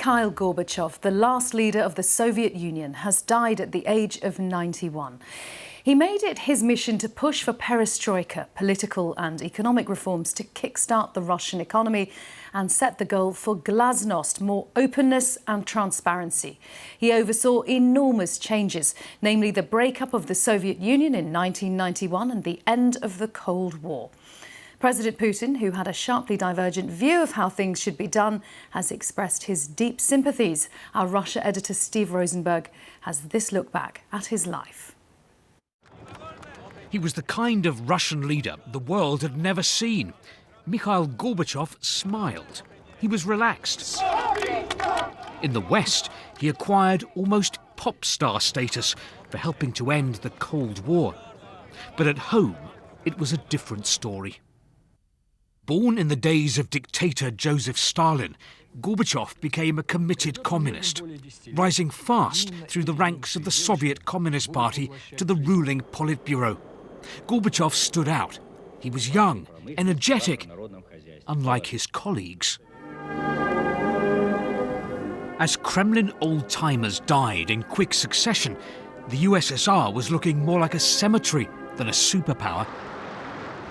Mikhail Gorbachev, the last leader of the Soviet Union, has died at the age of 91. He made it his mission to push for perestroika, political and economic reforms to kickstart the Russian economy and set the goal for glasnost, more openness and transparency. He oversaw enormous changes, namely the breakup of the Soviet Union in 1991 and the end of the Cold War. President Putin, who had a sharply divergent view of how things should be done, has expressed his deep sympathies. Our Russia editor Steve Rosenberg has this look back at his life. He was the kind of Russian leader the world had never seen. Mikhail Gorbachev smiled. He was relaxed. In the West, he acquired almost pop star status for helping to end the Cold War. But at home, it was a different story. Born in the days of dictator Joseph Stalin, Gorbachev became a committed communist, rising fast through the ranks of the Soviet Communist Party to the ruling Politburo. Gorbachev stood out. He was young, energetic, unlike his colleagues. As Kremlin old-timers died in quick succession, the USSR was looking more like a cemetery than a superpower.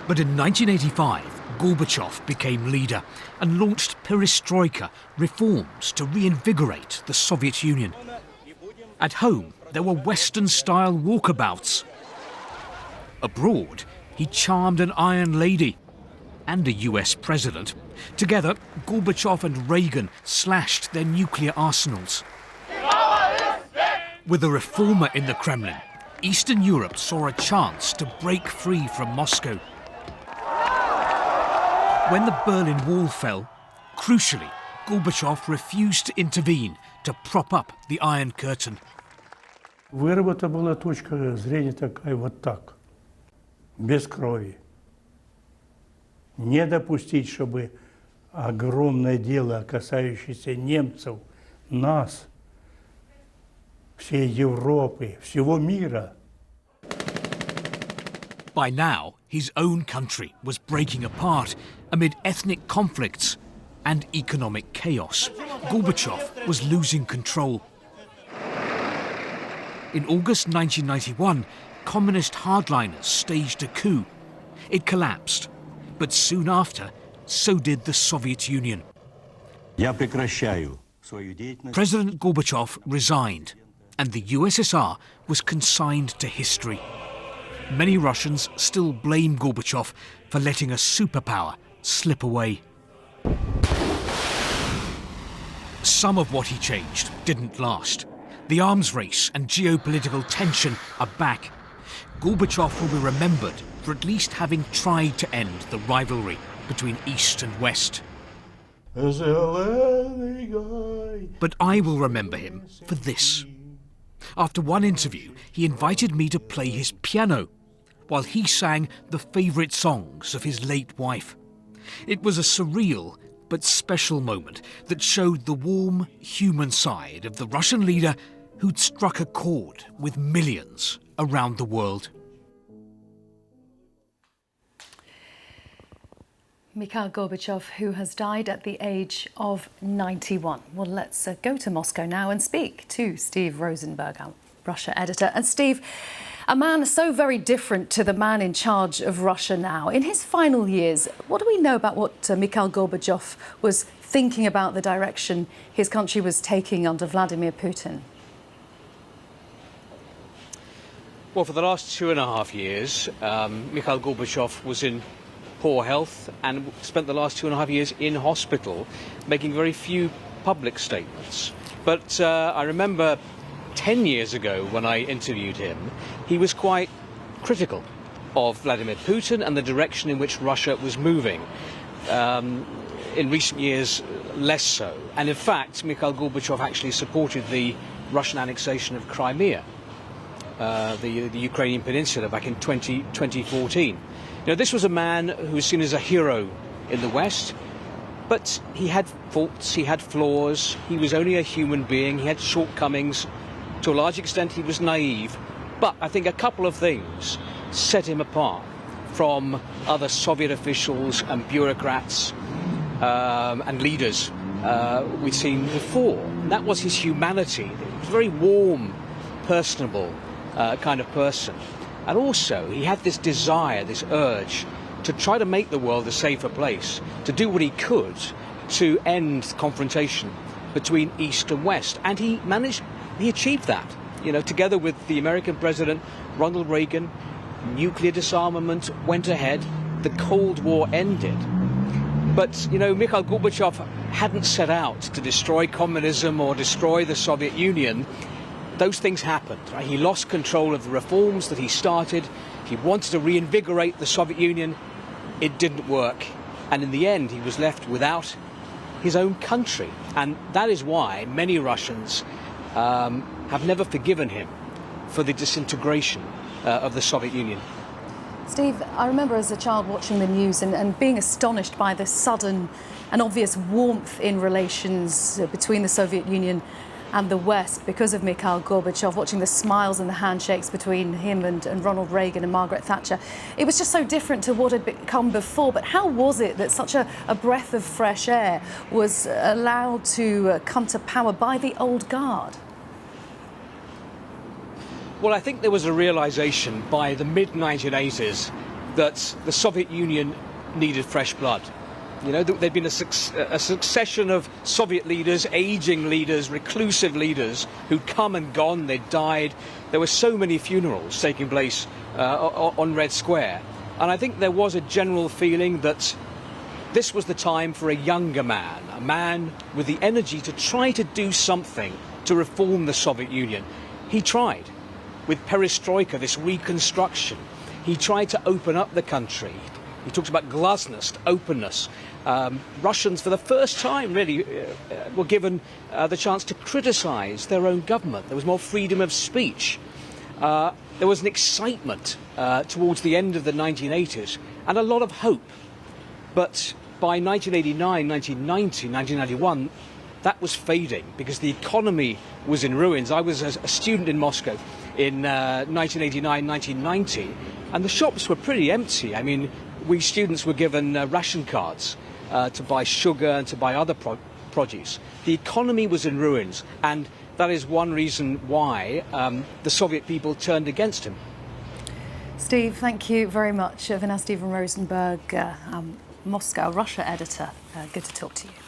But in 1985, Gorbachev became leader and launched perestroika, reforms to reinvigorate the Soviet Union. At home, there were Western-style walkabouts. Abroad, he charmed an iron lady and a US president. Together, Gorbachev and Reagan slashed their nuclear arsenals. With a reformer in the Kremlin, Eastern Europe saw a chance to break free from Moscow. When the Berlin Wall fell, crucially, Gorbachev refused to intervene to prop up the Iron Curtain. Выработана была точка зрения такая вот так, без крови. Не допустить, чтобы огромное дело, касающееся немцев, нас, всей Европы, всего мира. By now, his own country was breaking apart amid ethnic conflicts and economic chaos. Gorbachev was losing control. In August 1991, communist hardliners staged a coup. It collapsed, but soon after, so did the Soviet Union. President Gorbachev resigned, and the USSR was consigned to history. Many Russians still blame Gorbachev for letting a superpower slip away. Some of what he changed didn't last. The arms race and geopolitical tension are back. Gorbachev will be remembered for at least having tried to end the rivalry between East and West. But I will remember him for this. After one interview, he invited me to play his piano while he sang the favourite songs of his late wife. It was a surreal but special moment that showed the warm, human side of the Russian leader who'd struck a chord with millions around the world. Mikhail Gorbachev, who has died at the age of 91. Well, let's go to Moscow now and speak to Steve Rosenberg, our Russia editor. And Steve, a man so very different to the man in charge of Russia now. In his final years, what do we know about what Mikhail Gorbachev was thinking about the direction his country was taking under Vladimir Putin? Well, for the last 2.5 years, Mikhail Gorbachev was in poor health and spent the last 2.5 years in hospital, making very few public statements. But I remember 10 years ago when I interviewed him, he was quite critical of Vladimir Putin and the direction in which Russia was moving. In recent years, less so. And in fact, Mikhail Gorbachev actually supported the Russian annexation of Crimea, the Ukrainian peninsula, back in 2014. Now, this was a man who was seen as a hero in the West, but he had faults, he had flaws, he was only a human being, he had shortcomings. To a large extent, he was naive. But I think a couple of things set him apart from other Soviet officials and bureaucrats and leaders we'd seen before. And that was his humanity. He was a very warm, personable kind of person. And also, he had this desire, this urge, to try to make the world a safer place, to do what he could to end confrontation between East and West. And he achieved that. You know, together with the American President, Ronald Reagan, nuclear disarmament went ahead, the Cold War ended. But, you know, Mikhail Gorbachev hadn't set out to destroy communism or destroy the Soviet Union. Those things happened. Right? He lost control of the reforms that he started. He wanted to reinvigorate the Soviet Union. It didn't work. And in the end, he was left without his own country. And that is why many Russians have never forgiven him for the disintegration of the Soviet Union. Steve, I remember as a child watching the news and being astonished by the sudden and obvious warmth in relations between the Soviet Union and the West because of Mikhail Gorbachev, watching the smiles and the handshakes between him and Ronald Reagan and Margaret Thatcher. It was just so different to what had come before. But how was it that such a breath of fresh air was allowed to come to power by the old guard? Well, I think there was a realization by the mid-1980s that the Soviet Union needed fresh blood. You know, there'd been a succession of Soviet leaders, aging leaders, reclusive leaders who'd come and gone, they'd died. There were so many funerals taking place on Red Square. And I think there was a general feeling that this was the time for a younger man, a man with the energy to try to do something to reform the Soviet Union. He tried with perestroika, this reconstruction. He tried to open up the country. He talks about glasnost, openness. Russians, for the first time, really, were given the chance to criticize their own government. There was more freedom of speech. There was an excitement towards the end of the 1980s and a lot of hope. But by 1989, 1990, 1991, that was fading because the economy was in ruins. I was a student in Moscow in 1989, 1990, and the shops were pretty empty. I mean, we students were given ration cards to buy sugar and to buy other produce. The economy was in ruins, and that is one reason why the Soviet people turned against him. Steve, thank you very much. For now, Stephen Rosenberg, Moscow, Russia editor. Good to talk to you.